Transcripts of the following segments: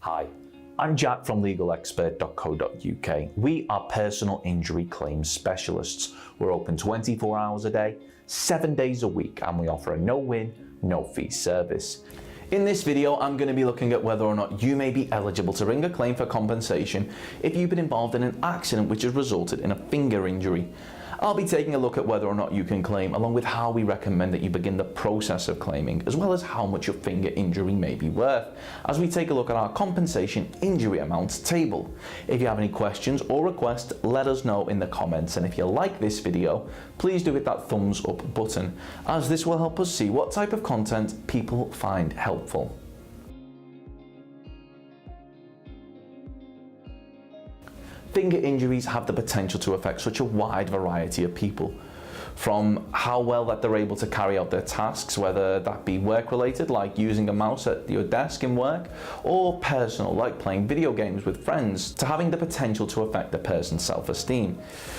Hi, I'm Jack from legalexpert.co.uk. We are personal injury claims specialists. We're open 24 hours a day, 7 days a week, and we offer a no-win, no-fee service. In this video, I'm going to be looking at whether or not you may be eligible to bring a claim for compensation if you've been involved in an accident which has resulted in a finger injury. I'll be taking a look at whether or not you can claim, along with how we recommend that you begin the process of claiming, as well as how much your finger injury may be worth, as we take a look at our compensation injury amounts table. If you have any questions or requests, let us know in the comments, and if you like this video, please do hit that thumbs up button, as this will help us see what type of content people find helpful. Finger injuries have the potential to affect such a wide variety of people, from how well that they're able to carry out their tasks, whether that be work-related, like using a mouse at your desk in work, or personal, like playing video games with friends, to having the potential to affect the person's self-esteem.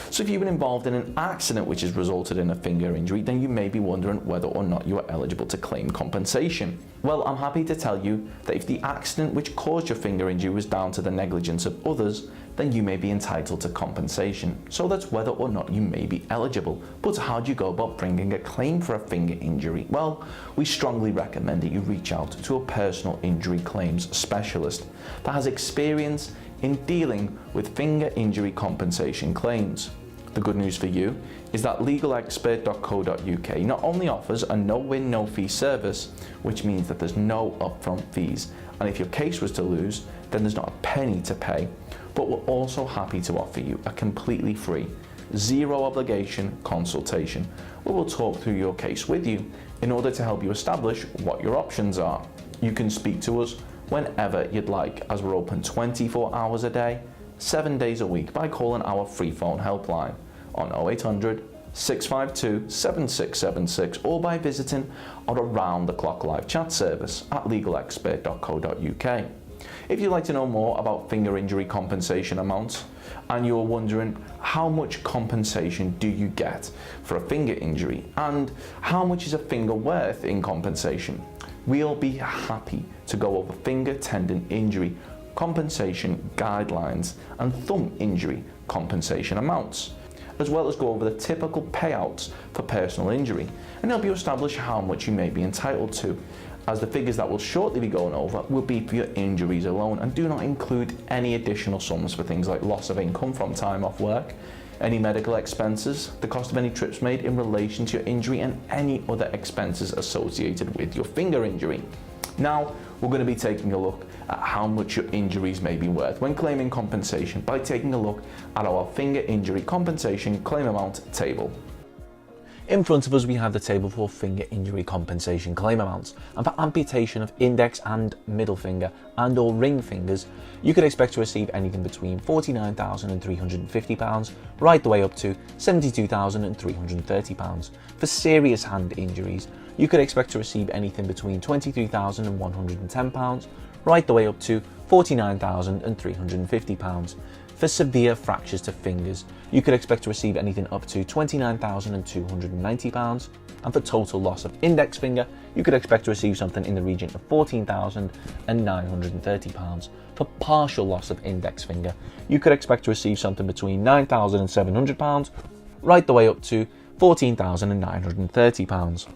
So if you've been involved in an accident which has resulted in a finger injury, then you may be wondering whether or not you are eligible to claim compensation. Well, I'm happy to tell you that if the accident which caused your finger injury was down to the negligence of others, then you may be entitled to compensation. So that's whether or not you may be eligible. But how do you go about bringing a claim for a finger injury? Well, we strongly recommend that you reach out to a personal injury claims specialist that has experience in dealing with finger injury compensation claims. The good news for you is that legalexpert.co.uk not only offers a no-win, no-fee service, which means that there's no upfront fees, and if your case was to lose, then there's not a penny to pay, but we're also happy to offer you a completely free, zero obligation consultation where we'll talk through your case with you in order to help you establish what your options are. You can speak to us whenever you'd like, as we're open 24 hours a day, 7 days a week, by calling our free phone helpline on 0800 652 7676 or by visiting our around-the-clock live chat service at legalexpert.co.uk. If you'd like to know more about finger injury compensation amounts and you're wondering how much compensation do you get for a finger injury and how much is a finger worth in compensation, we'll be happy to go over finger tendon injury compensation guidelines and thumb injury compensation amounts, as well as go over the typical payouts for personal injury and help you establish how much you may be entitled to, as the figures that we'll shortly be going over will be for your injuries alone and do not include any additional sums for things like loss of income from time off work, any medical expenses, the cost of any trips made in relation to your injury, and any other expenses associated with your finger injury. Now, we're going to be taking a look at how much your injuries may be worth when claiming compensation by taking a look at our finger injury compensation claim amount table. In front of us we have the table for finger injury compensation claim amounts, and for amputation of index and middle finger and or ring fingers, you could expect to receive anything between £49,350 right the way up to £72,330. For serious hand injuries, you could expect to receive anything between £23,110 right the way up to £49,350. For severe fractures to fingers, you could expect to receive anything up to £29,290, and for total loss of index finger, you could expect to receive something in the region of £14,930. For partial loss of index finger, you could expect to receive something between £9,700 right the way up to £14,930.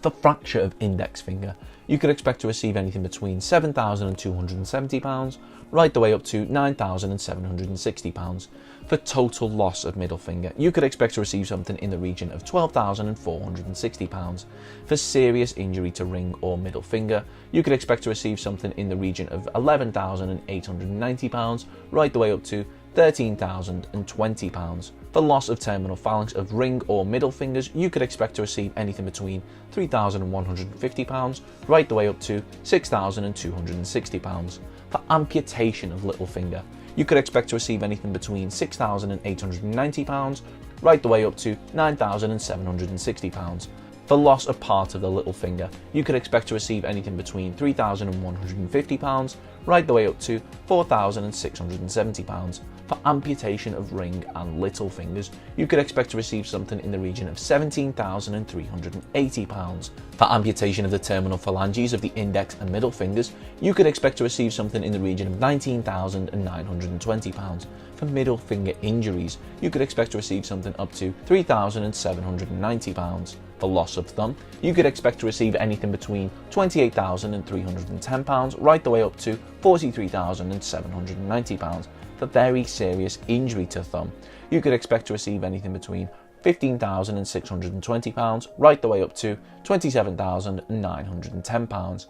For fracture of index finger, you could expect to receive anything between £7,270 right the way up to £9,760. For total loss of middle finger, you could expect to receive something in the region of £12,460. For serious injury to ring or middle finger, you could expect to receive something in the region of £11,890 right the way up to £13,020. For loss of terminal phalanx of ring or middle fingers, you could expect to receive anything between £3,150 right the way up to £6,260. For amputation of little finger, you could expect to receive anything between £6,890 right the way up to £9,760. For loss of part of the little finger, you could expect to receive anything between £3,150 right the way up to £4,670. For amputation of ring and little fingers, you could expect to receive something in the region of £17,380. For amputation of the terminal phalanges of the index and middle fingers, you could expect to receive something in the region of £19,920. For middle finger injuries, you could expect to receive something up to £3,790. For loss of thumb, you could expect to receive anything between £28,310 right the way up to £43,790. For very serious injury to thumb, you could expect to receive anything between £15,620 right the way up to £27,910.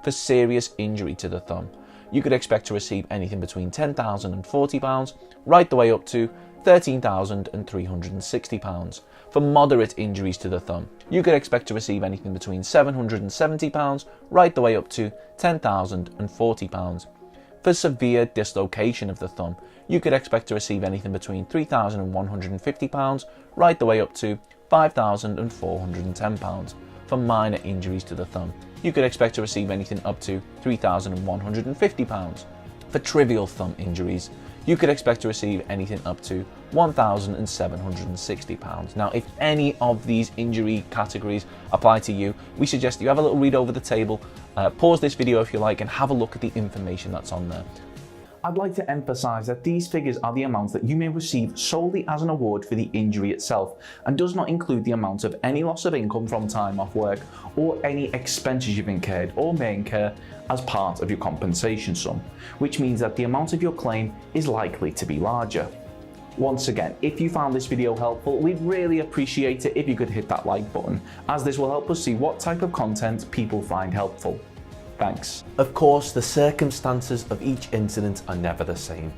For serious injury to the thumb, you could expect to receive anything between £10,040 right the way up to £13,360. For moderate injuries to the thumb, you could expect to receive anything between £770 right the way up to £10,040. For severe dislocation of the thumb, you could expect to receive anything between £3,150 right the way up to £5,410. For minor injuries to the thumb, you could expect to receive anything up to £3,150. For trivial thumb injuries, you could expect to receive anything up to £1,760. Now, if any of these injury categories apply to you, we suggest you have a little read over the table, pause this video if you like, and have a look at the information that's on there. I'd like to emphasise that these figures are the amounts that you may receive solely as an award for the injury itself, and does not include the amount of any loss of income from time off work or any expenses you've incurred or may incur as part of your compensation sum, which means that the amount of your claim is likely to be larger. Once again, if you found this video helpful, we'd really appreciate it if you could hit that like button, as this will help us see what type of content people find helpful. Thanks. Of course, the circumstances of each incident are never the same,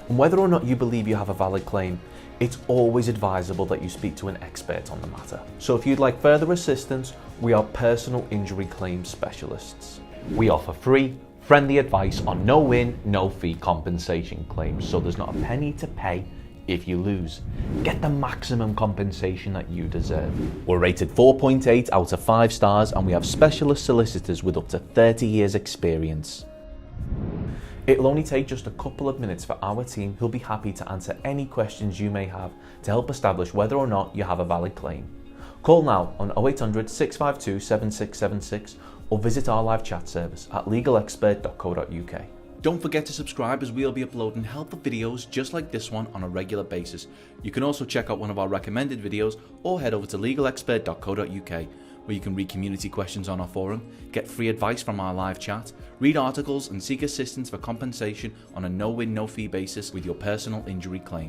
and whether or not you believe you have a valid claim, it's always advisable that you speak to an expert on the matter. So if you'd like further assistance, we are personal injury claim specialists. We offer free, friendly advice on no-win, no-fee compensation claims, so there's not a penny to pay if you lose. Get the maximum compensation that you deserve. We're rated 4.8 out of 5 stars, and we have specialist solicitors with up to 30 years experience. It'll only take just a couple of minutes for our team, who'll be happy to answer any questions you may have to help establish whether or not you have a valid claim. Call now on 0800 652 7676 or visit our live chat service at legalexpert.co.uk. Don't forget to subscribe, as we'll be uploading helpful videos just like this one on a regular basis. You can also check out one of our recommended videos or head over to legalexpert.co.uk, where you can read community questions on our forum, get free advice from our live chat, read articles and seek assistance for compensation on a no-win, no-fee basis with your personal injury claim.